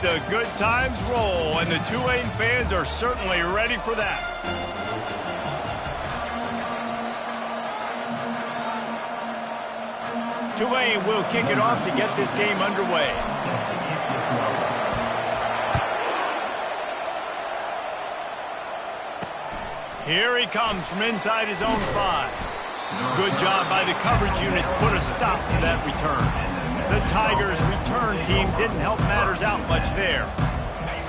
Let the good times roll, and the Tulane fans are certainly ready for that. Tulane will kick it off to get this game underway. Here he comes from inside his own 5. Good job by the coverage unit to put a stop to that return. The Tigers' return team didn't help matters out much there.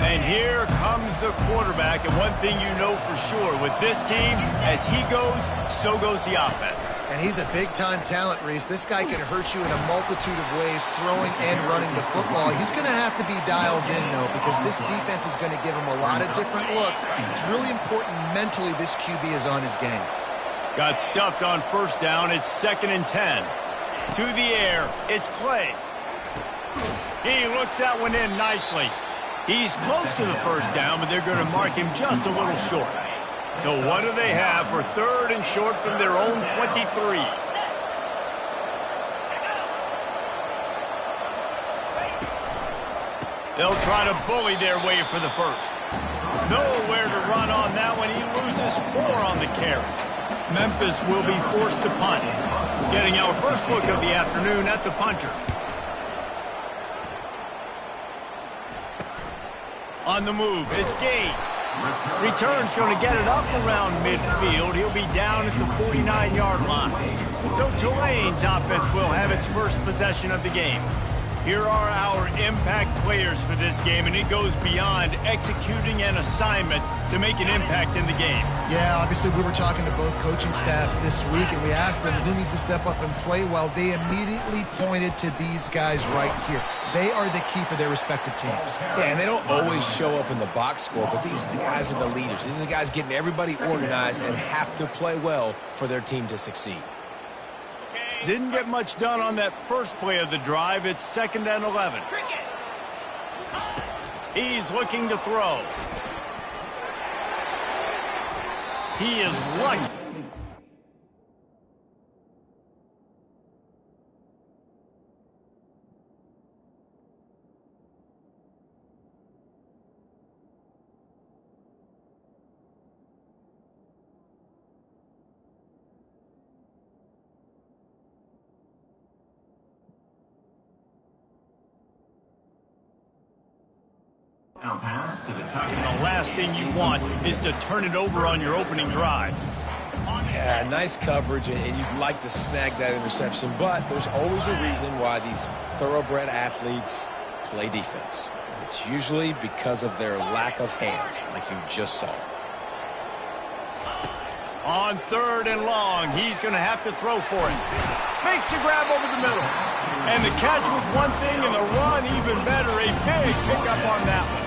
And here comes the quarterback, and one thing you know for sure, with this team, as he goes, so goes the offense. And he's a big-time talent, Reese. This guy can hurt you in a multitude of ways, throwing and running the football. He's going to have to be dialed in, though, because this defense is going to give him a lot of different looks. It's really important mentally this QB is on his game. Got stuffed on first down. It's 2nd and 10. To the air, it's Clay. He looks that one in nicely. He's close to the first down, but they're going to mark him just a little short. So what do they have for 3rd and short from their own 23? They'll try to bully their way for the first. Nowhere to run on that one. He loses 4 on the carry. Memphis will be forced to punt. Getting our first look of the afternoon at the punter. On the move, it's Gaines. Return's going to get it up around midfield. He'll be down at the 49-yard line. So Tulane's offense will have its first possession of the game. Here are our impact players for this game, and it goes beyond executing an assignment to make an impact in the game. Yeah, obviously we were talking to both coaching staffs this week, and we asked them who needs to step up and play well. They immediately pointed to these guys right here. They are the key for their respective teams. Yeah, and they don't always show up in the box score, but these are the guys that are the leaders. These are the guys getting everybody organized and have to play well for their team to succeed. Didn't get much done on that first play of the drive. It's 2nd and 11. He's looking to throw. He is lucky. And the last thing you want is to turn it over on your opening drive. Yeah, nice coverage, and you'd like to snag that interception, but there's always a reason why these thoroughbred athletes play defense. And it's usually because of their lack of hands, like you just saw. On 3rd and long, he's going to have to throw for it. Makes the grab over the middle. And the catch was one thing, and the run even better. A big pickup on that one.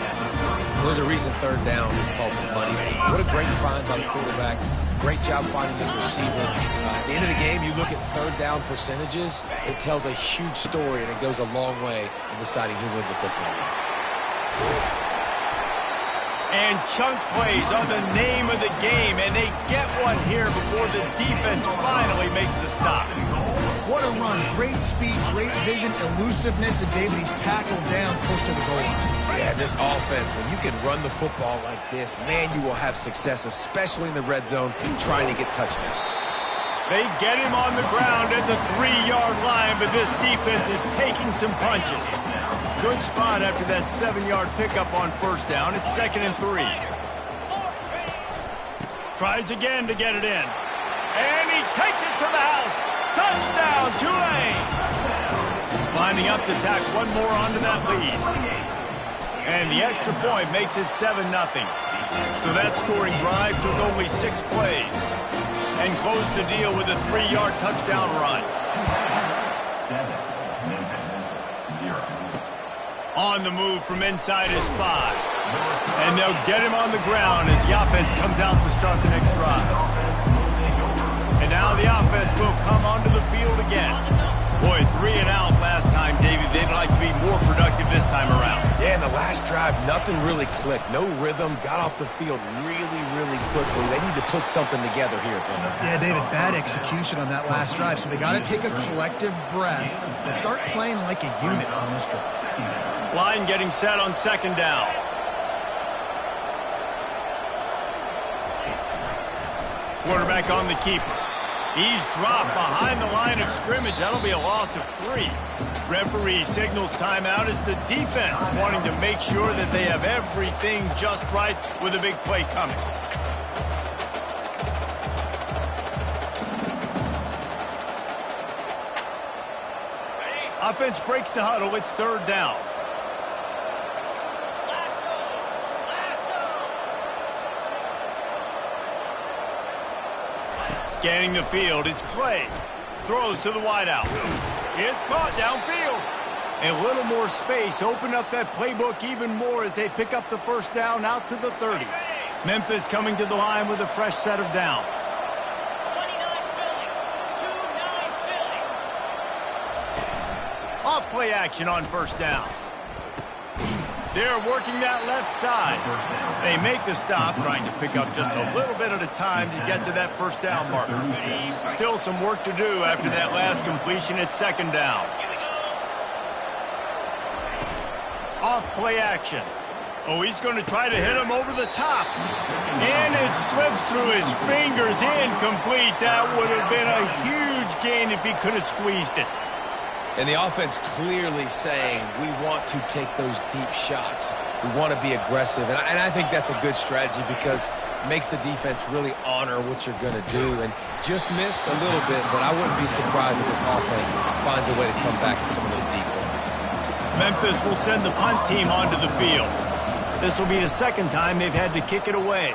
There's a reason 3rd down is called the money. What a great find by the quarterback. Great job finding his receiver. At the end of the game, you look at 3rd down percentages. It tells a huge story, and it goes a long way in deciding who wins a football game. And chunk plays are the name of the game, and they get one here before the defense finally makes the stop. What a run. Great speed, great vision, elusiveness, and David, he's tackled down close to the goal line. Yeah, this offense, when you can run the football like this, man, you will have success, especially in the red zone, trying to get touchdowns. They get him on the ground at the 3-yard line, but this defense is taking some punches. Good spot after that 7-yard pickup on first down. It's 2nd and 3. Tries again to get it in. And he takes it to the house. Touchdown, Tulane! Lining up to tack one more onto that lead. And the extra point makes it 7-0. So that scoring drive took only 6 plays. And closed the deal with a 3-yard touchdown run. 7, Memphis, 0. On the move from inside his 5. And they'll get him on the ground as the offense comes out to start the next drive. And now the offense will come onto the field again. Boy, 3 and out last time, David. They'd like to be more productive this time around. Yeah, in the last drive, nothing really clicked. No rhythm. Got off the field really, really quickly. They need to put something together here, Jim. Yeah, David, bad execution on that last drive. So they got to take a collective breath and start playing like a unit on this drive. Line getting set on second down. Quarterback on the keeper. He's dropped behind the line of scrimmage. That'll be a loss of 3. Referee signals timeout as the defense wanting to make sure that they have everything just right with a big play coming. Offense breaks the huddle. It's third down. Scanning the field, it's Clay. Throws to the wideout. It's caught downfield. A little more space. Open up that playbook even more as they pick up the first down out to the 30. Memphis coming to the line with a fresh set of downs. 29 Philly. Off play action on first down. They're working that left side. They make the stop, trying to pick up just a little bit at a time to get to that first down marker. Still some work to do after that last completion at second down. Off play action. Oh, he's going to try to hit him over the top. And it slips through his fingers, incomplete. That would have been a huge gain if he could have squeezed it. And the offense clearly saying, we want to take those deep shots. We want to be aggressive. And I think that's a good strategy because it makes the defense really honor what you're going to do. And just missed a little bit, but I wouldn't be surprised if this offense finds a way to come back to some of those deep ones. Memphis will send the punt team onto the field. This will be the second time they've had to kick it away.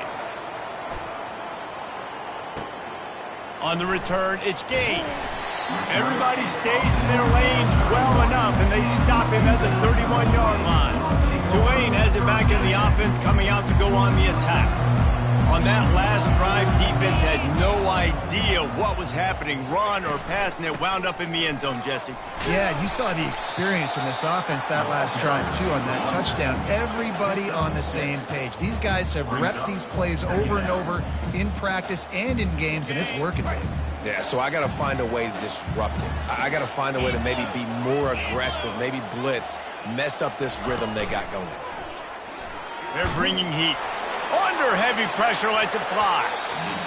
On the return, it's Gaines. Everybody stays in their lanes well enough, and they stop him at the 31-yard line. Tulane has it back in the offense, coming out to go on the attack. On that last drive, defense had no idea what was happening, run or pass, and it wound up in the end zone, Jesse. Yeah, you saw the experience in this offense that last drive, too, on that touchdown. Everybody on the same page. These guys have repped these plays over and over in practice and in games, and it's working, baby. Yeah, so I got to find a way to disrupt it. I got to find a way to maybe be more aggressive, maybe blitz, mess up this rhythm they got going. They're bringing heat. Under heavy pressure, lets it fly.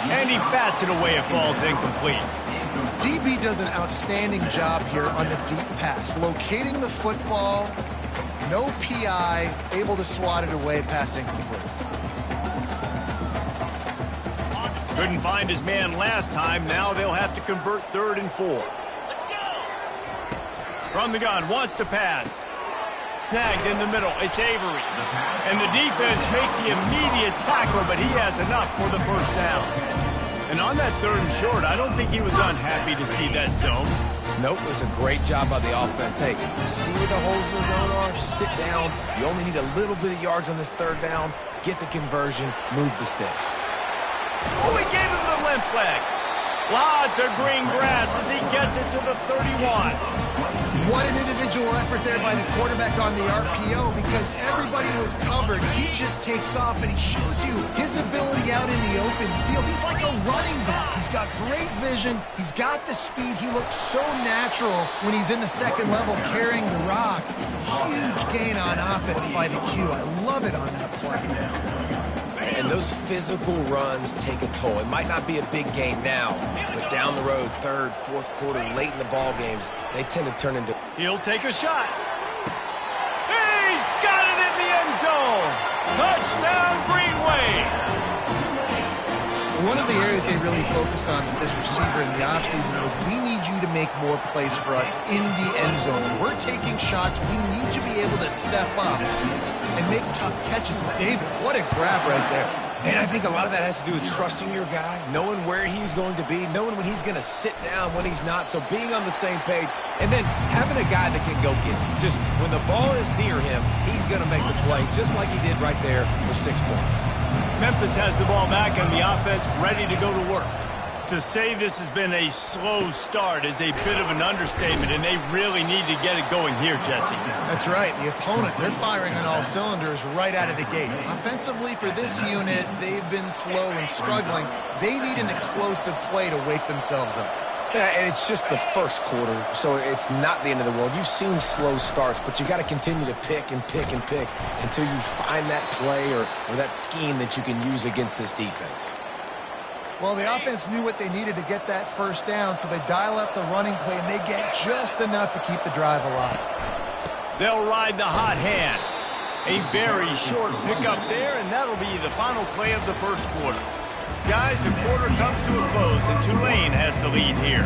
And he bats it away. It falls incomplete. DB does an outstanding job here on the deep pass, locating the football, no PI, able to swat it away, pass incomplete. Couldn't find his man last time. Now they'll have to convert 3rd and 4. From the gun, wants to pass. Snagged in the middle. It's Avery. And the defense makes the immediate tackle, but he has enough for the first down. And on that 3rd and short, I don't think he was unhappy to see that zone. Nope, it was a great job by the offense. Hey, see where the holes in the zone are? Sit down. You only need a little bit of yards on this 3rd down. Get the conversion. Move the sticks. Oh, he gave him the limp leg. Lots of green grass as he gets it to the 31. What an individual effort there by the quarterback on the RPO because everybody was covered. He just takes off, and he shows you his ability out in the open field. He's like a running back. He's got great vision. He's got the speed. He looks so natural when he's in the second level carrying the rock. Huge gain on offense by the Q. I love it on that play. And those physical runs take a toll. It might not be a big game now, but down the road, 3rd, 4th quarter, late in the ball games, they tend to turn into... He'll take a shot. He's got it in the end zone. Touchdown, Greenway. One of the areas they really focused on with this receiver in the offseason was we need you to make more plays for us in the end zone. When we're taking shots, we need you to be able to step up and make tough catches. David, what a grab right there. And I think a lot of that has to do with trusting your guy, knowing where he's going to be, knowing when he's going to sit down, when he's not. So being on the same page, and then having a guy that can go get it. Just when the ball is near him, he's going to make the play, just like he did right there for 6 points. Memphis has the ball back and the offense ready to go to work. To say this has been a slow start is a bit of an understatement, and they really need to get it going here, Jesse. That's right. The opponent, they're firing on all cylinders right out of the gate. Offensively, for this unit, they've been slow and struggling. They need an explosive play to wake themselves up. Yeah, and it's just the first quarter, so it's not the end of the world. You've seen slow starts, but you got to continue to pick and pick and pick until you find that play or that scheme that you can use against this defense. Well, the offense knew what they needed to get that first down, so they dial up the running play, and they get just enough to keep the drive alive. They'll ride the hot hand. A very short pickup there, and that'll be the final play of the first quarter. Guys, the quarter comes to a close, and Tulane has the lead here.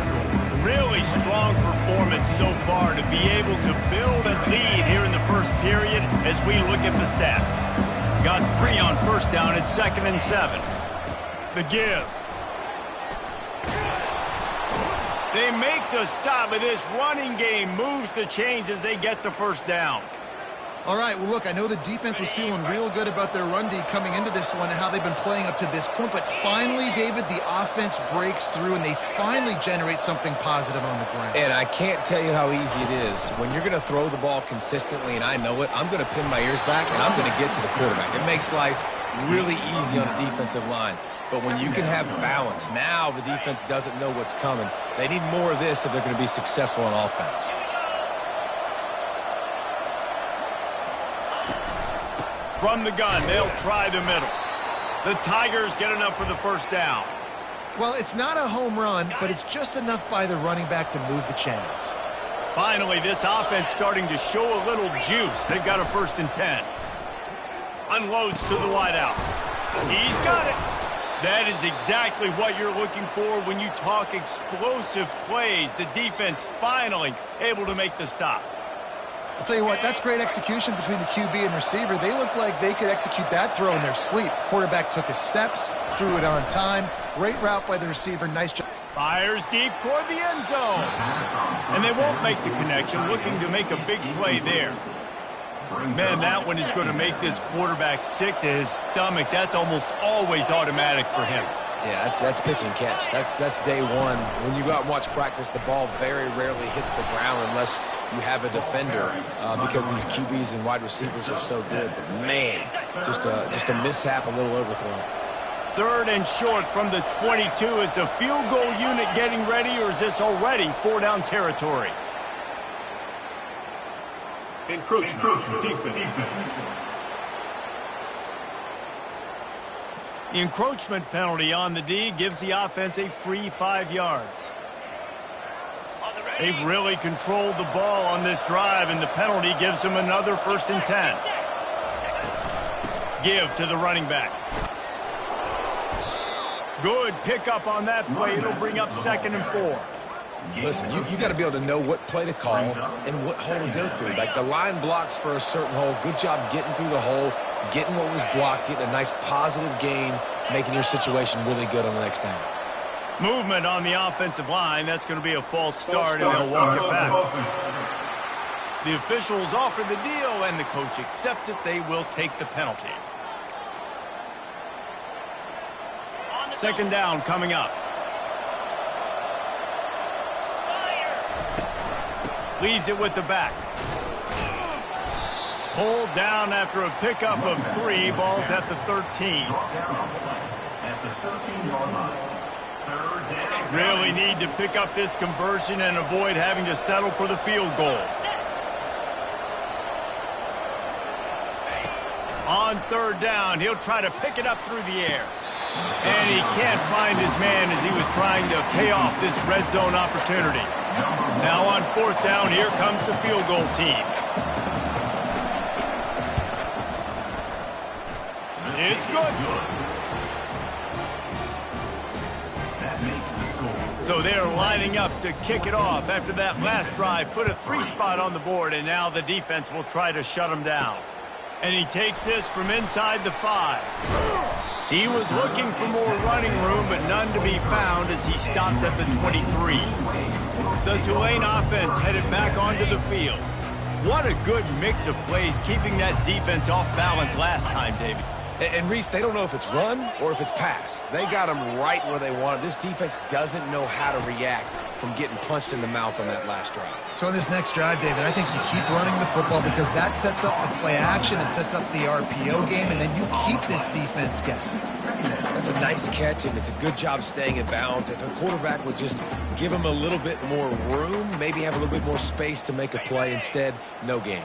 Really strong performance so far to be able to build a lead here in the first period as we look at the stats. Got 3 on first down at 2nd and 7. The give. They make the stop, but this running game moves the chains as they get the first down. All right, well, look, I know the defense was feeling real good about their run D coming into this one and how they've been playing up to this point, but finally, David, the offense breaks through and they finally generate something positive on the ground. And I can't tell you how easy it is. When you're going to throw the ball consistently, and I know it, I'm going to pin my ears back and I'm going to get to the quarterback. It makes life really easy on a defensive line. But when you can have balance, now the defense doesn't know what's coming. They need more of this if they're going to be successful on offense. From the gun, they'll try the middle. The Tigers get enough for the first down. Well, it's not a home run, but it's just enough by the running back to move the chains. Finally, this offense starting to show a little juice. They've got a 1st and 10. Unloads to the wideout. He's got it. That is exactly what you're looking for when you talk explosive plays. The defense finally able to make the stop. I'll tell you what, that's great execution between the QB and receiver. They look like they could execute that throw in their sleep. Quarterback took his steps, threw it on time. Great route by the receiver. Nice job. Fires deep toward the end zone. And they won't make the connection, looking to make a big play there. Man, that one is going to make this quarterback sick to his stomach. That's almost always automatic for him. Yeah, that's pitch and catch. That's day one. When you go out and watch practice, the ball very rarely hits the ground unless you have a defender because these QBs and wide receivers are so good. But man, just a mishap, a little overthrown. 3rd and short from the 22. Is the field goal unit getting ready, or is this already 4-down territory? Encroachment defense. The encroachment penalty on the D gives the offense a free 5 yards. They've really controlled the ball on this drive, and the penalty gives them another 1st and 10. Give to the running back. Good pickup on that play. It'll bring up 2nd and 4. Listen, you got to be able to know what play to call and what hole to go through. Like the line blocks for a certain hole. Good job getting through the hole, getting what was blocked, getting a nice positive gain, making your situation really good on the next down. Movement on the offensive line. That's going to be a false start, and they'll walk it back. The officials offer the deal, and the coach accepts it. They will take the penalty. 2nd down coming up. Leaves it with the back. Pulled down after a pickup of 3. Ball's at the 13. At the 13-yard line. 3rd down. Really need to pick up this conversion and avoid having to settle for the field goal. On 3rd down, he'll try to pick it up through the air. And he can't find his man as he was trying to pay off this red zone opportunity. Now on 4th down, here comes the field goal team. It's good. That makes the score. So they're lining up to kick it off after that last drive. Put a 3 spot on the board, and now the defense will try to shut him down. And he takes this from inside the 5. He was looking for more running room, but none to be found as he stopped at the 23. The Tulane offense headed back onto the field. What a good mix of plays, keeping that defense off balance last time, David. And Reese, they don't know if it's run or if it's pass. They got them right where they want it. This defense doesn't know how to react from getting punched in the mouth on that last drive. So in this next drive, David, I think you keep running the football because that sets up the play action, it sets up the RPO game, and then you keep this defense guessing. That's a nice catch, and it's a good job staying in bounds. If a quarterback would just give him a little bit more room, maybe have a little bit more space to make a play, instead, no gain.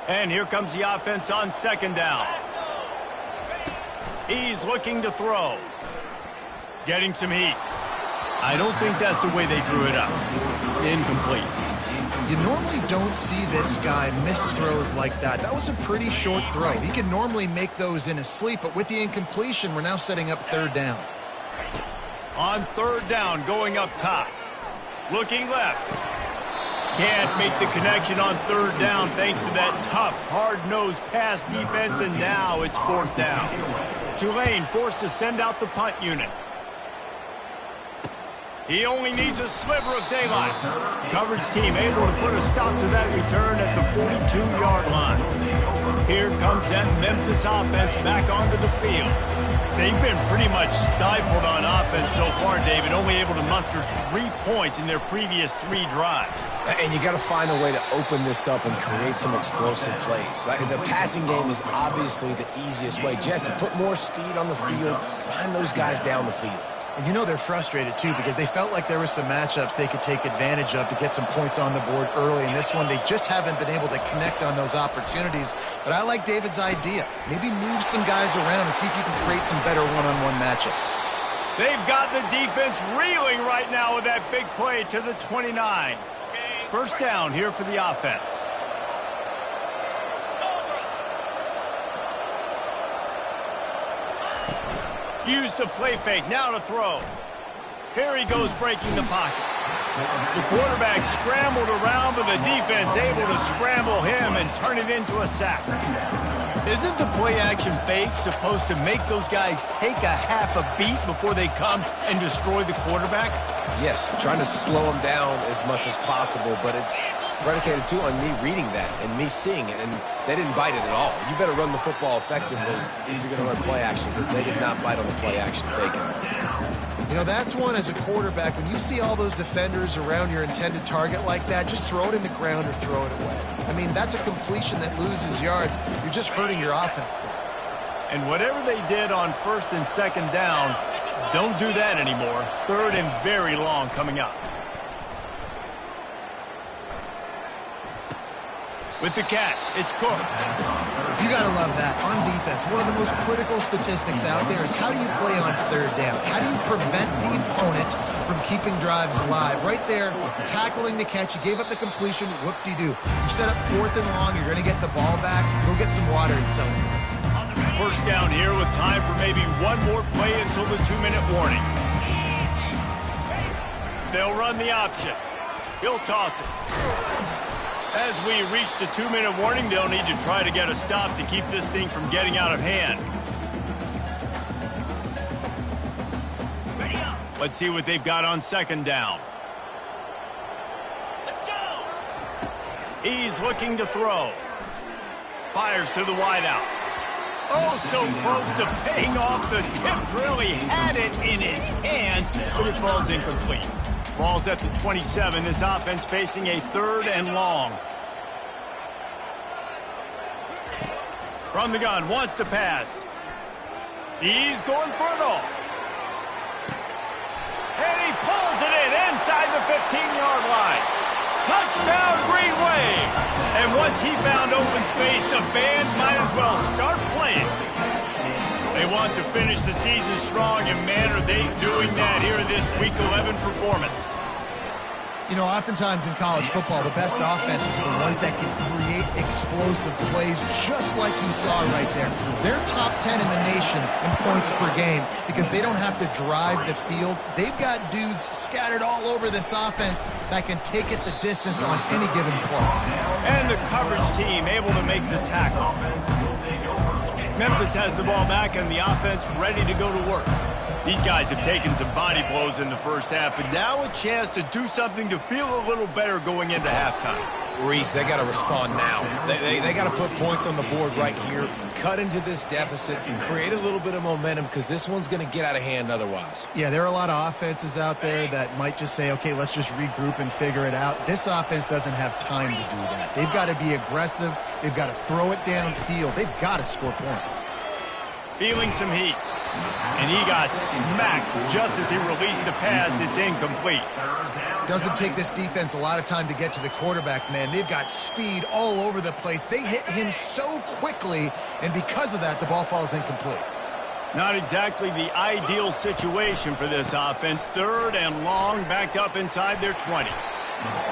And here comes the offense on second down. He's looking to throw. Getting some heat. I don't think that's the way they drew it up. Incomplete. You normally don't see this guy miss throws like that. That was a pretty short throw. He can normally make those in his sleep, but with the incompletion, we're now setting up third down. On third down, going up top. Looking left. Can't make the connection on third down thanks to that tough, hard-nosed pass defense, and now it's fourth down. Tulane forced to send out the punt unit. He only needs a sliver of daylight. Coverage team able to put a stop to that return at the 42-yard line. Here comes that Memphis offense back onto the field. They've been pretty much stifled on offense so far, David, only able to muster 3 points in their previous 3 drives. And you got to find a way to open this up and create some explosive plays. The passing game is obviously the easiest way. Jesse, put more speed on the field. Find those guys down the field. And you know they're frustrated, too, because they felt like there were some matchups they could take advantage of to get some points on the board early. In this one, they just haven't been able to connect on those opportunities. But I like David's idea. Maybe move some guys around and see if you can create some better one-on-one matchups. They've got the defense reeling right now with that big play to the 29. First down here for the offense. Use the play fake, now to throw. Here he goes breaking the pocket. The quarterback scrambled around, but the defense able to scramble him and turn it into a sack. Isn't the play action fake supposed to make those guys take a half a beat before they come and destroy the quarterback? Yes, trying to slow him down as much as possible, but it's predicated too on me reading that and me seeing it, and they didn't bite it at all. You better run the football effectively if you're going to run play action, because they did not bite on the play action faking. You know, that's one as a quarterback. When you see all those defenders around your intended target like that, just throw it in the ground or throw it away. I mean, that's a completion that loses yards. You're just hurting your offense there. And whatever they did on first and second down, don't do that anymore. Third and very long coming up. With the catch, it's Cook. You got to love that. On defense, one of the most critical statistics out there is how do you play on third down? How do you prevent the opponent from keeping drives alive? Right there, tackling the catch. You gave up the completion. Whoop-de-doo. You set up fourth and long. You're going to get the ball back. Go get some water and celebrate. First down here with time for maybe one more play until the 2-minute warning. They'll run the option. He'll toss it. As we reach the 2-minute warning, they'll need to try to get a stop to keep this thing from getting out of hand. Let's see what they've got on second down. Let's go. He's looking to throw. Fires to the wideout. Oh, so close to paying off the tip drill. He had it in his hands, but it falls incomplete. Ball's at the 27. This offense facing a third and long. From the gun, wants to pass. He's going for it all. And he pulls it in inside the 15-yard line. Touchdown, Green Wave. And once he found open space, the band might as well start playing. They want to finish the season strong, and man, are they doing that here in this Week 11 performance. You know, oftentimes in college football, the best offenses are the ones that can create explosive plays just like you saw right there. They're top 10 in the nation in points per game because they don't have to drive the field. They've got dudes scattered all over this offense that can take it the distance on any given play. And the coverage team able to make the tackle. Memphis has the ball back and the offense ready to go to work. These guys have taken some body blows in the first half, and now a chance to do something to feel a little better going into halftime. Reese, they got to respond now. They got to put points on the board right here, cut into this deficit, and create a little bit of momentum because this one's going to get out of hand otherwise. Yeah, there are a lot of offenses out there that might just say, okay, let's just regroup and figure it out. This offense doesn't have time to do that. They've got to be aggressive. They've got to throw it downfield. They've got to score points. Feeling some heat. And he got smacked just as he released the pass. It's incomplete. Doesn't take this defense a lot of time to get to the quarterback, man. They've got speed all over the place. They hit him so quickly, and because of that, the ball falls incomplete. Not exactly the ideal situation for this offense. 3rd and long, backed up inside their 20.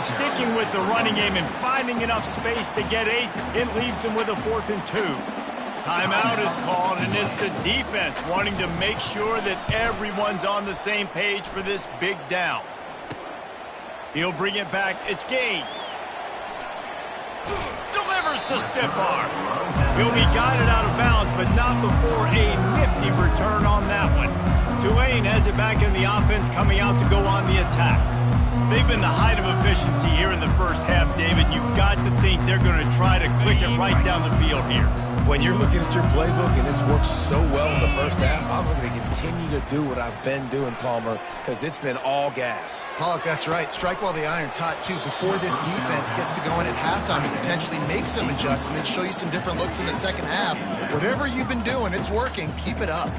Sticking with the running game and finding enough space to get 8, it leaves them with a 4th and 2. Timeout is called, and it's the defense wanting to make sure that everyone's on the same page for this big down. He'll bring it back. It's Gaines. Delivers the stiff arm. He'll be guided out of bounds, but not before a nifty return on that one. Tulane has it back in the offense, coming out to go on the attack. They've been the height of efficiency here in the first half, David. You've got to think they're going to try to click it right down the field here. When you're looking at your playbook and it's worked so well in the first half, I'm going to continue to do what I've been doing, Palmer, because it's been all gas. Pollock, that's right. Strike while the iron's hot, too. Before this defense gets to go in at halftime and potentially make some adjustments, show you some different looks in the second half. Whatever you've been doing, it's working. Keep it up.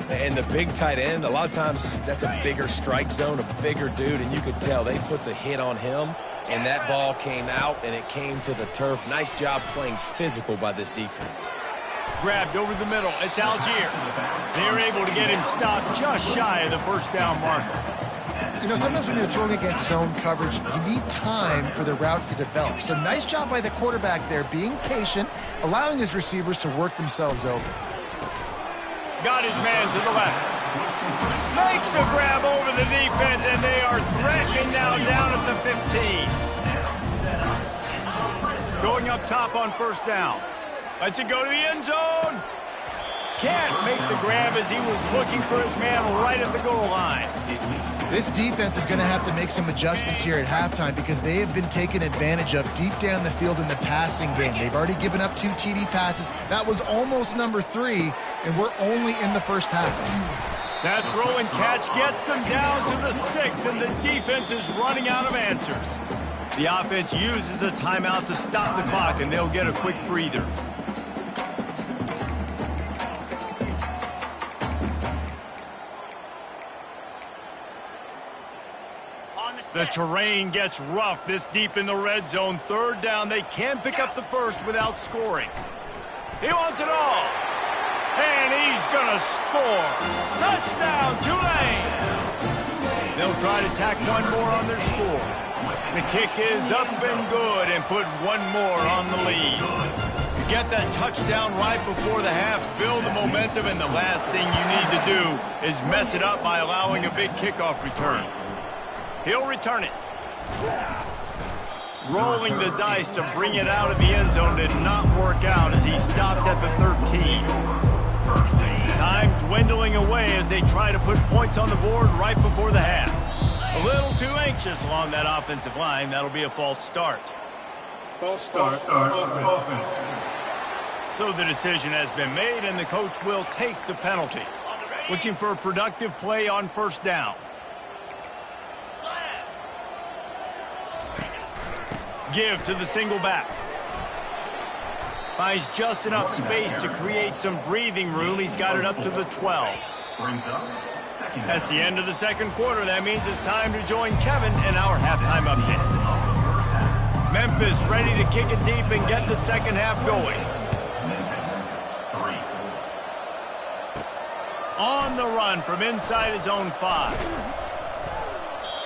And the big tight end, a lot of times that's a bigger strike zone, a bigger dude, and you could tell they put the hit on him, and that ball came out, and it came to the turf. Nice job playing physical by this defense. Grabbed over the middle. It's Algier. They're able to get him stopped just shy of the first down marker. You know, sometimes when you're throwing against zone coverage, you need time for the routes to develop. So nice job by the quarterback there, being patient, allowing his receivers to work themselves over. Got his man to the left. Makes the grab over the defense, and they are threatening now down at the 15. Going up top on first down. Lets it go to the end zone. Can't make the grab as he was looking for his man right at the goal line. This defense is going to have to make some adjustments here at halftime because they have been taken advantage of deep down the field in the passing game. They've already given up 2 TD passes. That was almost number 3, and we're only in the first half. That throw and catch gets them down to the 6, and the defense is running out of answers. The offense uses a timeout to stop the clock, and they'll get a quick breather. The terrain gets rough this deep in the red zone. 3rd down. They can pick up the first without scoring. He wants it all. And he's going to score. Touchdown, Tulane. They'll try to tack one more on their score. The kick is up and good and put one more on the lead. Get that touchdown right before the half, build the momentum, and the last thing you need to do is mess it up by allowing a big kickoff return. He'll return it. Rolling the dice to bring it out of the end zone did not work out as he stopped at the 13. Time dwindling away as they try to put points on the board right before the half. A little too anxious along that offensive line. That'll be a false start. False start. Offense. So the decision has been made, and the coach will take the penalty. Looking for a productive play on first down. Give to the single back. Finds just enough space to create some breathing room. He's got it up to the 12. That's the end of the second quarter. That means it's time to join Kevin in our halftime update. Memphis ready to kick it deep and get the second half going. On the run from inside his own 5.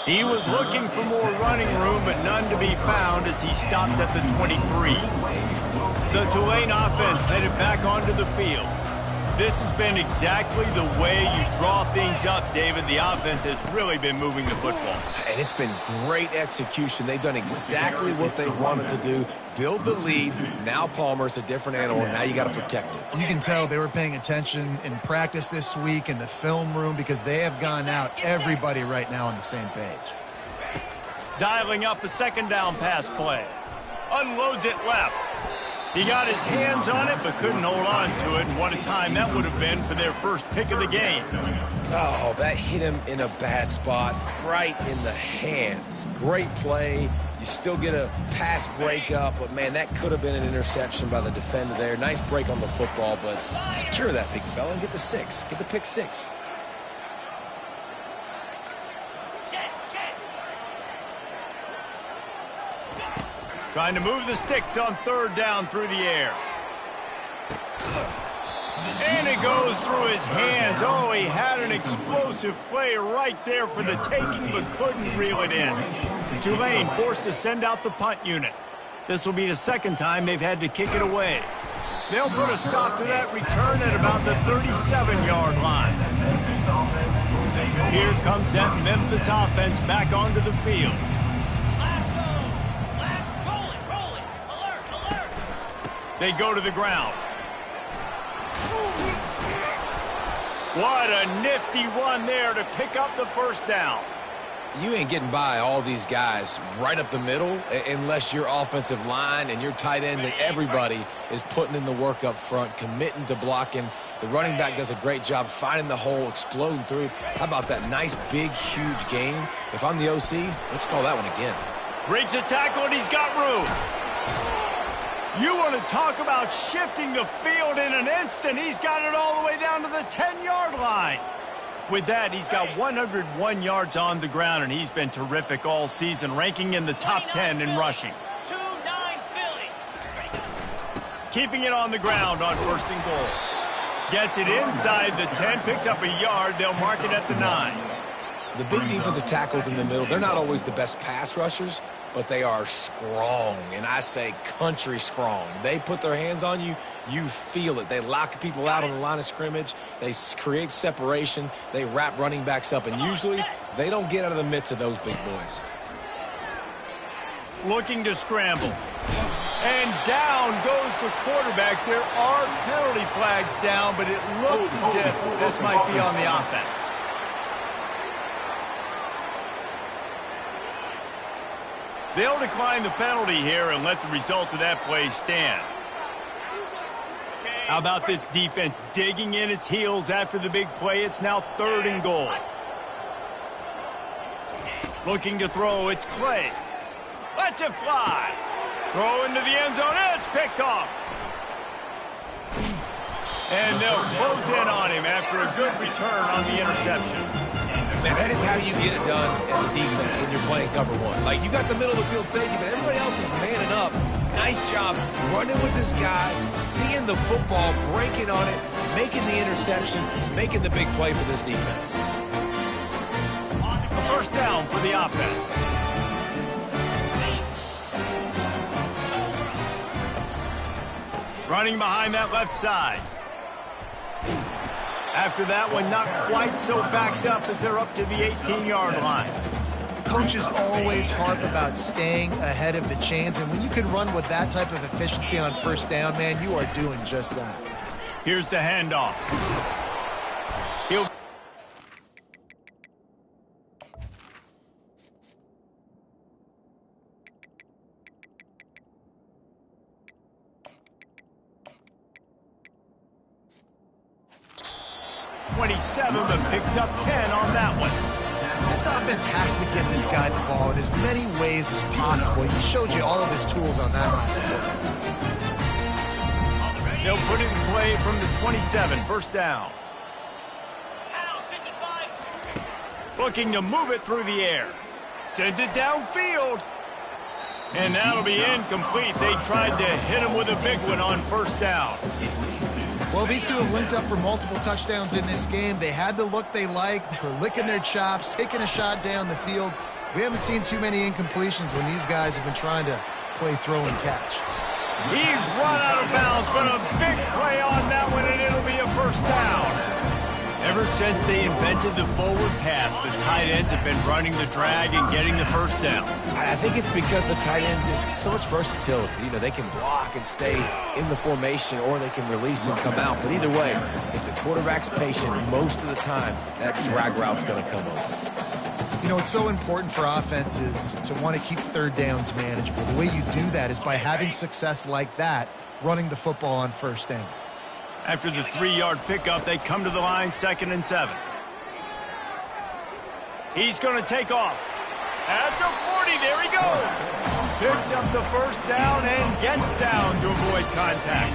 He was looking for more running room, but none to be found as he stopped at the 23. The Tulane offense headed back onto the field. This has been exactly the way you draw things up, David. The offense has really been moving the football. And it's been great execution. They've done exactly what they wanted to do. Build the lead. Now Palmer's a different animal. Now you got to protect it. You can tell they were paying attention in practice this week in the film room because they have gone out, everybody right now on the same page. Dialing up a second down pass play. Unloads it left. He got his hands on it but couldn't hold on to it, and what a time that would have been for their first pick of the game. Oh, that hit him in a bad spot, right in the hands. Great play. You still get a pass breakup, but, man, that could have been an interception by the defender there. Nice break on the football, but secure that big fella and get the 6. Get the pick 6. Trying to move the sticks on third down through the air. And it goes through his hands. Oh, he had an explosive play right there for the taking, but couldn't reel it in. Tulane forced to send out the punt unit. This will be the second time they've had to kick it away. They'll put a stop to that return at about the 37-yard line. Here comes that Memphis offense back onto the field. They go to the ground. What a nifty run there to pick up the first down. You ain't getting by all these guys right up the middle unless your offensive line and your tight ends and everybody is putting in the work up front, committing to blocking. The running back does a great job finding the hole, exploding through. How about that nice, big, huge gain? If I'm the OC, let's call that one again. Breaks a tackle, and he's got room. You want to talk about shifting the field in an instant. He's got it all the way down to the 10-yard line. With that, he's got 101 yards on the ground, and he's been terrific all season, ranking in the top 10 in rushing. 2-9 Philly. Keeping it on the ground on first and goal. Gets it inside the 10, picks up a yard. They'll mark it at the 9. The big defensive tackles in the middle, they're not always the best pass rushers, but they are strong, and I say country strong. They put their hands on you, you feel it. They lock people out on the line of scrimmage. They create separation. They wrap running backs up, and usually they don't get out of the midst of those big boys. Looking to scramble. And down goes the quarterback. There are penalty flags down, but it looks as if this might be on the offense. They'll decline the penalty here and let the result of that play stand. How about this defense digging in its heels after the big play? It's now 3rd and goal. Looking to throw, it's Clay. Lets it fly. Throw into the end zone, it's picked off. And they'll close in on him after a good return on the interception. Man, that is how you get it done as a defense when you're playing cover one. Like, you got the middle of the field safety, but everybody else is manning up. Nice job running with this guy, seeing the football, breaking on it, making the interception, making the big play for this defense. A first down for the offense. Running behind that left side. After that one, not quite so backed up as they're up to the 18-yard line. Coaches always harp about staying ahead of the chains, and when you can run with that type of efficiency on first down, man, you are doing just that. Here's the handoff. He'll... but picks up 10 on that one. This offense has to get this guy the ball in as many ways as possible. He showed you all of his tools on that last play. They'll put it in play from the 27, first down. Looking to move it through the air. Sends it downfield. And that'll be incomplete. They tried to hit him with a big one on first down. Well, these two have linked up for multiple touchdowns in this game. They had the look they liked. They were licking their chops, taking a shot down the field. We haven't seen too many incompletions when these guys have been trying to play throw and catch. He's run out of bounds, but a big play on that one, and it'll be a first down. Ever since they invented the forward pass, the tight ends have been running the drag and getting the first down. I think it's because the tight ends is so much versatility. You know, they can block and stay in the formation, or they can release and come out. But either way, if the quarterback's patient, most of the time, that drag route's going to come over. You know, it's so important for offenses to want to keep third downs manageable. The way you do that is by having success like that, running the football on first down. After the 3-yard pickup, they come to the line, 2nd and 7. He's going to take off. At the 40, there he goes. Picks up the first down and gets down to avoid contact.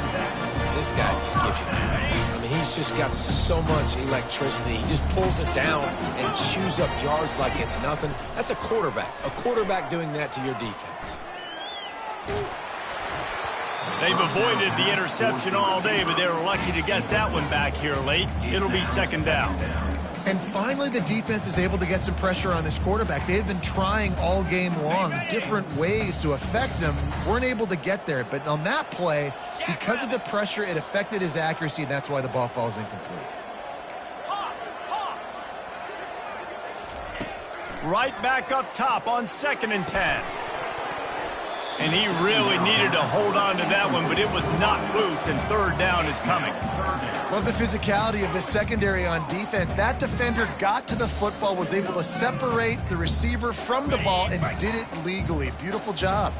This guy just gives you that. I mean, he's just got so much electricity. He just pulls it down and chews up yards like it's nothing. That's a quarterback. A quarterback doing that to your defense. They've avoided the interception all day, but they were lucky to get that one back here late. It'll be 2nd down. And finally, the defense is able to get some pressure on this quarterback. They had been trying all game long different ways to affect him. Weren't able to get there. But on that play, because of the pressure, it affected his accuracy, and that's why the ball falls incomplete. Right back up top on 2nd and 10. And he really needed to hold on to that one, but it was knocked loose, and 3rd down is coming. Love the physicality of the secondary on defense. That defender got to the football, was able to separate the receiver from the ball, and did it legally. Beautiful job.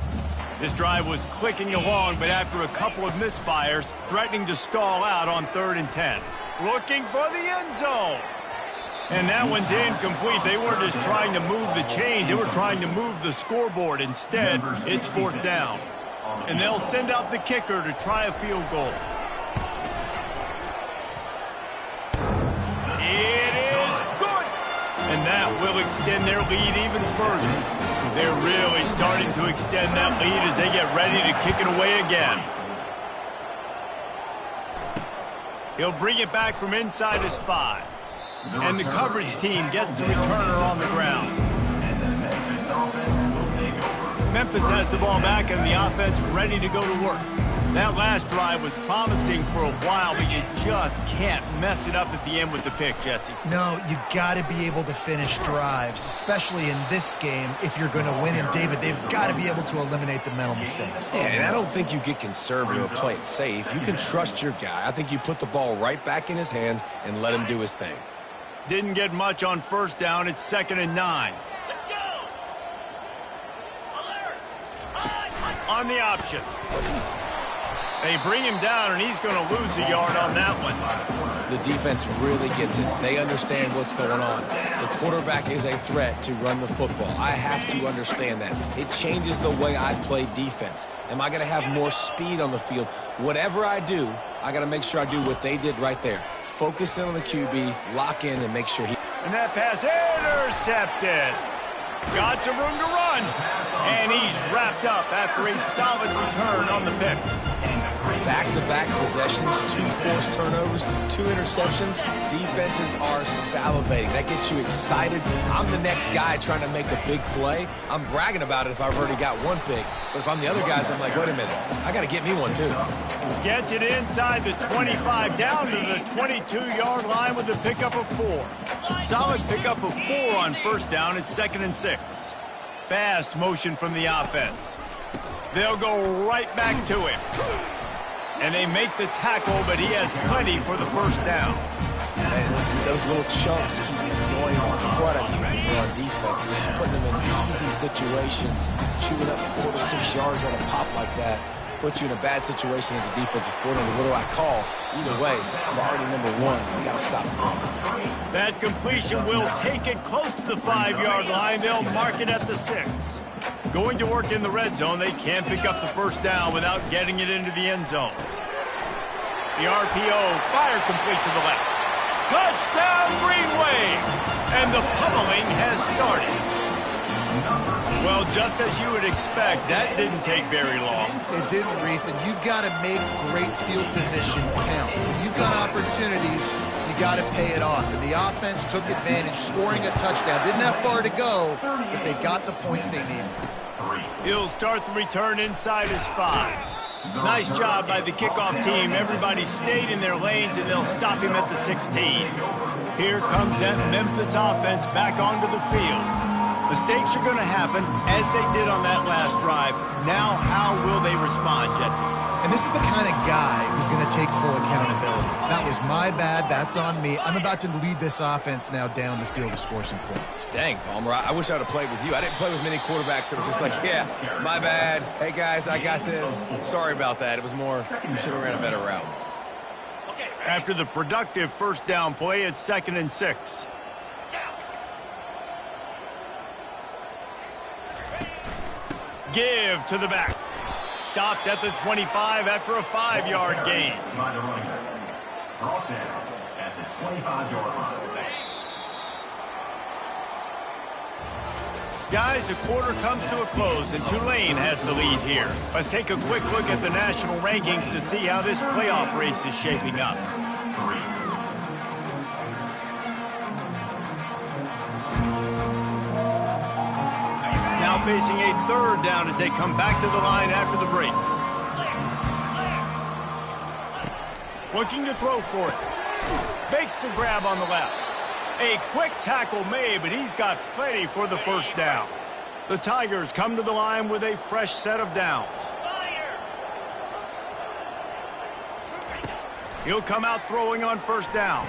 This drive was clicking along, but after a couple of misfires, threatening to stall out on 3rd and 10. Looking for the end zone. And that one's incomplete. They weren't just trying to move the chains. They were trying to move the scoreboard. Instead, it's 4th down. And they'll send out the kicker to try a field goal. It is good. And that will extend their lead even further. They're really starting to extend that lead as they get ready to kick it away again. He'll bring it back from inside his 5. And the coverage team gets the returner on the ground. Memphis has the ball back and the offense ready to go to work. That last drive was promising for a while, but you just can't mess it up at the end with the pick, Jesse. No, you got to be able to finish drives, especially in this game if you're going to win. And, David, they've got to be able to eliminate the mental mistakes. Yeah, and I don't think you get conservative or play it safe. You can trust your guy. I think you put the ball right back in his hands and let him do his thing. Didn't get much on 1st down. It's 2nd and 9. Let's go. Alert. On the option. They bring him down, and he's going to lose a yard on that one. The defense really gets it. They understand what's going on. The quarterback is a threat to run the football. I have to understand that. It changes the way I play defense. Am I going to have more speed on the field? Whatever I do, I got to make sure I do what they did right there. Focus in on the QB, lock in, and make sure he... And that pass intercepted. Got some room to run. And he's wrapped up after a solid return on the pick. Back-to-back possessions, 2 forced turnovers, 2 interceptions. Defenses are salivating. That gets you excited. I'm the next guy trying to make a big play. I'm bragging about it if I've already got 1 pick. But if I'm the other guys, I'm like, wait a minute. I got to get me 1, too. Gets it inside the 25, down to the 22-yard line with a pickup of 4. Solid pickup of 4 on 1st down. It's 2nd and 6. Fast motion from the offense. They'll go right back to him. And they make the tackle, but he has plenty for the 1st down. And those little chunks keep annoying the front of you when you're on defense. It's just putting them in easy situations. Chewing up 4 to 6 yards on a pop like that puts you in a bad situation as a defensive coordinator. What do I call? Either way, priority number 1, you got to stop the run. That completion will take it close to the 5-yard line. They'll mark it at the 6. Going to work in the red zone, they can't pick up the 1st down without getting it into the end zone. The RPO, fire complete to the left. Touchdown, Green Wave! And the pummeling has started. Well, just as you would expect, that didn't take very long. It didn't, Reese, and you've got to make great field position count. When you've got opportunities, you got to pay it off. And the offense took advantage, scoring a touchdown. Didn't have far to go, but they got the points they needed. He'll start the return inside his 5. Nice job by the kickoff team. Everybody stayed in their lanes, and they'll stop him at the 16. Here comes that Memphis offense back onto the field. Mistakes are going to happen, as they did on that last drive. Now, how will they respond, Jesse? And this is the kind of guy who's going to take full accountability. That was my bad. That's on me. I'm about to lead this offense now down the field to score some points. Dang, Palmer, I wish I would have played with you. I didn't play with many quarterbacks that were just like, yeah, my bad. Hey, guys, I got this. Sorry about that. It was more, you should have ran a better route. After the productive first down play, it's 2nd and 6. Give to the back. Stopped at the 25 after a 5-yard gain. By the running back. Brought down at the 25-yard line. Guys, the quarter comes to a close, and Tulane has the lead here. Let's take a quick look at the national rankings to see how this playoff race is shaping up. Now facing a 3rd down as they come back to the line after the break. Looking to throw for it. Makes the grab on the left. A quick tackle made, but he's got plenty for the first down. The Tigers come to the line with a fresh set of downs. He'll come out throwing on first down.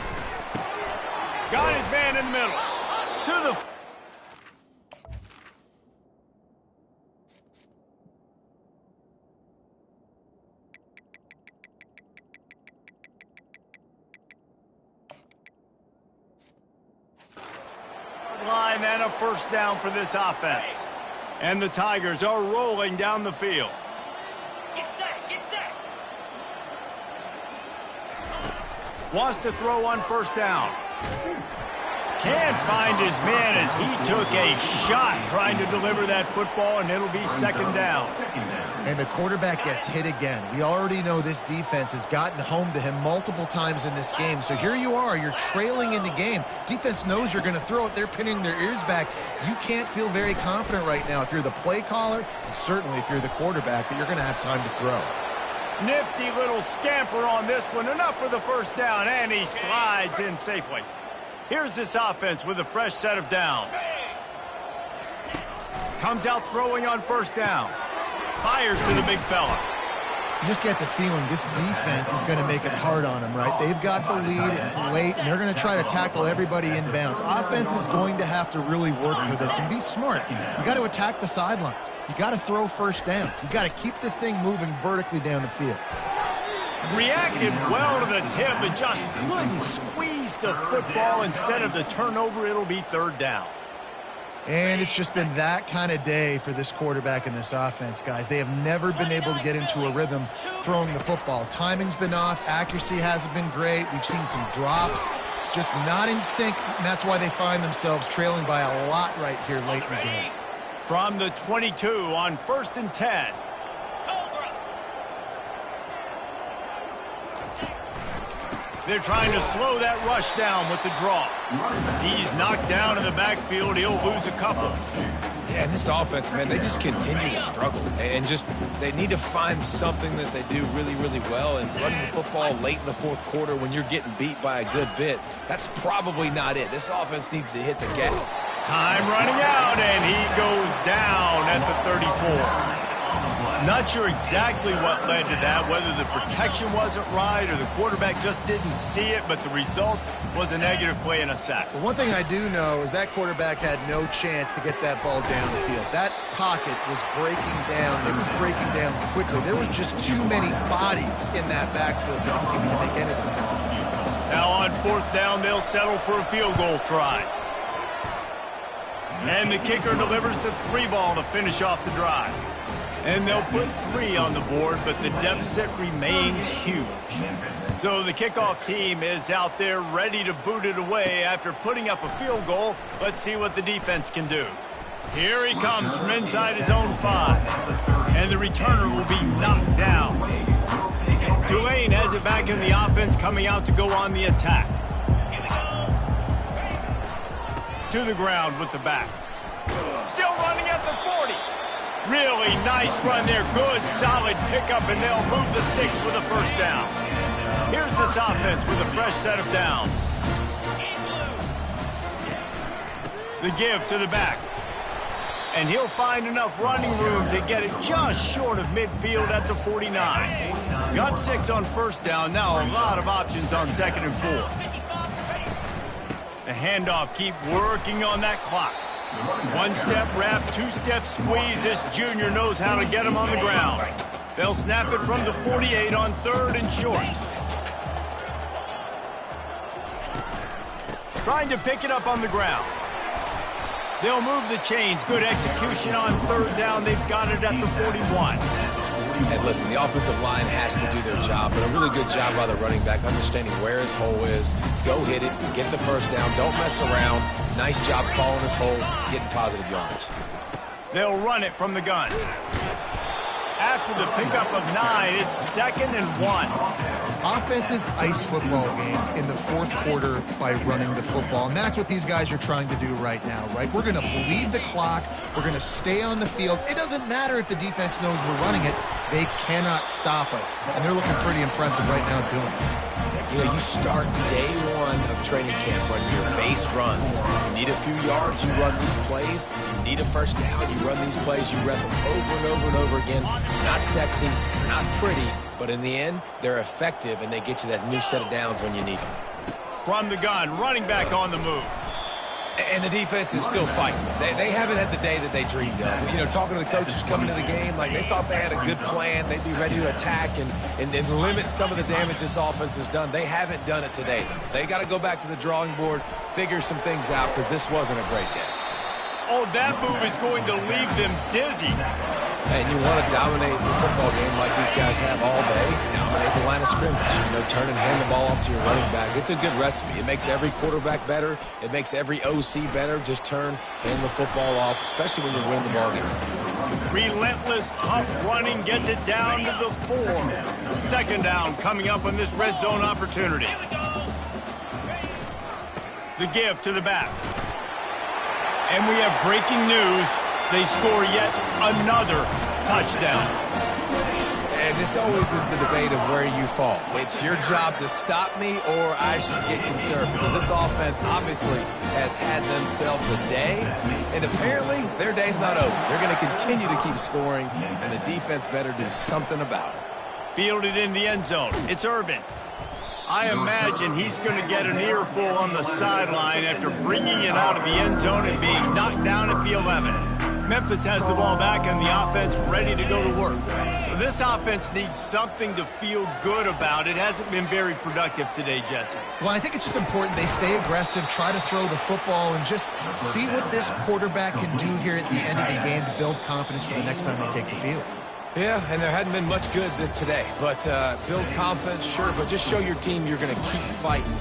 Got his man in the middle. To the line and a first down for this offense. And the Tigers are rolling down the field. Get set, get set. Wants to throw on first down. Can't find his man as he took a shot trying to deliver that football, and it'll be 2nd down. And the quarterback gets hit again. We already know this defense has gotten home to him multiple times in this game. So here you are, you're trailing in the game. Defense knows you're going to throw it. They're pinning their ears back. You can't feel very confident right now if you're the play caller, and certainly if you're the quarterback, that you're going to have time to throw. Nifty little scamper on this one. Enough for the first down, and he slides in safely. Here's this offense with a fresh set of downs. Comes out throwing on first down. Fires to the big fella. You just get the feeling this defense is going to make it hard on them, right? They've got the lead, it's late, and they're going to try to tackle everybody in bounds. Offense is going to have to really work for this and be smart. You got to attack the sidelines. You got to throw first down. You got to keep this thing moving vertically down the field. Reacted well to the tip, but just couldn't squeeze the football. Instead of the turnover, it'll be 3rd down. And it's just been that kind of day for this quarterback and this offense, guys. They have never been able to get into a rhythm throwing the football. Timing's been off. Accuracy hasn't been great. We've seen some drops, just not in sync, and that's why they find themselves trailing by a lot right here late in the game. From the 22 on 1st and 10. They're trying to slow that rush down with the draw. He's knocked down in the backfield. He'll lose a couple. Yeah, and this offense, man, they just continue to struggle. And just, they need to find something that they do really, really well. And running the football late in the 4th quarter when you're getting beat by a good bit, that's probably not it. This offense needs to hit the gas. Time running out, and he goes down at the 34. Not sure exactly what led to that, whether the protection wasn't right or the quarterback just didn't see it, but the result was a negative play and a sack. But one thing I do know is that quarterback had no chance to get that ball down the field. That pocket was breaking down. It was breaking down quickly. There were just too many bodies in that backfield that didn't even make anything happen. Now on 4th down, they'll settle for a field goal try. And the kicker delivers the 3 ball to finish off the drive. And they'll put 3 on the board, but the deficit remains huge. So the kickoff team is out there ready to boot it away after putting up a field goal. Let's see what the defense can do. Here he comes from inside his own 5. And the returner will be knocked down. Tulane has it back in the offense, coming out to go on the attack. To the ground with the back. Still running at the 40. Really nice run there. Good, solid pickup, and they'll move the sticks with a first down. Here's this offense with a fresh set of downs. The give to the back. And he'll find enough running room to get it just short of midfield at the 49. Got 6 on first down. Now a lot of options on 2nd and 4. The handoff, keep working on that clock. 1-step wrap, 2-step squeeze. This junior knows how to get him on the ground. They'll snap it from the 48 on 3rd and short. Trying to pick it up on the ground. They'll move the chains. Good execution on 3rd down. They've got it at the 41. And listen, the offensive line has to do their job, but a really good job by the running back, understanding where his hole is. Go hit it, get the first down, don't mess around. Nice job following his hole, getting positive yards. They'll run it from the gun. After the pickup of 9, it's 2nd and 1. Offenses ice football games in the 4th quarter by running the football, and that's what these guys are trying to do right now, right? We're going to bleed the clock. We're going to stay on the field. It doesn't matter if the defense knows we're running it. They cannot stop us, and they're looking pretty impressive right now doing it. You know, you start day 1 of training camp running your base runs. You need a few yards, you run these plays. You need a first down, you run these plays. You rep them over and over and over again. Not sexy, not pretty, but in the end, they're effective, and they get you that new set of downs when you need them. From the gun, running back on the move. And the defense is still fighting. They haven't had the day that they dreamed of. You know, talking to the coaches coming to the game, like they thought they had a good plan. They'd be ready to attack and limit some of the damage this offense has done. They haven't done it today, though. They got to go back to the drawing board, figure some things out, because this wasn't a great day. Oh, that move is going to leave them dizzy. And you want to dominate the football game like these guys have all day. Dominate the line of scrimmage. You know, turn and hand the ball off to your running back. It's a good recipe. It makes every quarterback better. It makes every OC better. Just turn, hand the football off, especially when you're winning the ball game. Relentless, tough running gets it down to the 4. 2nd down coming up on this red zone opportunity. The give to the back. And we have breaking news. They score yet another touchdown. And this always is the debate of where you fall. It's your job to stop me, or I should get concerned, because this offense obviously has had themselves a day, and apparently their day's not over. They're going to continue to keep scoring, and the defense better do something about it. Fielded in the end zone. It's Irvin. I imagine he's going to get an earful on the sideline after bringing it out of the end zone and being knocked down at the 11. Memphis has the ball back and the offense ready to go to work. This offense needs something to feel good about. It hasn't been very productive today, Jesse. Well, I think it's just important they stay aggressive, try to throw the football, and just see what this quarterback can do here at the end of the game to build confidence for the next time they take the field. Yeah, and there hadn't been much good today. But build confidence, sure, but just show your team you're going to keep fighting.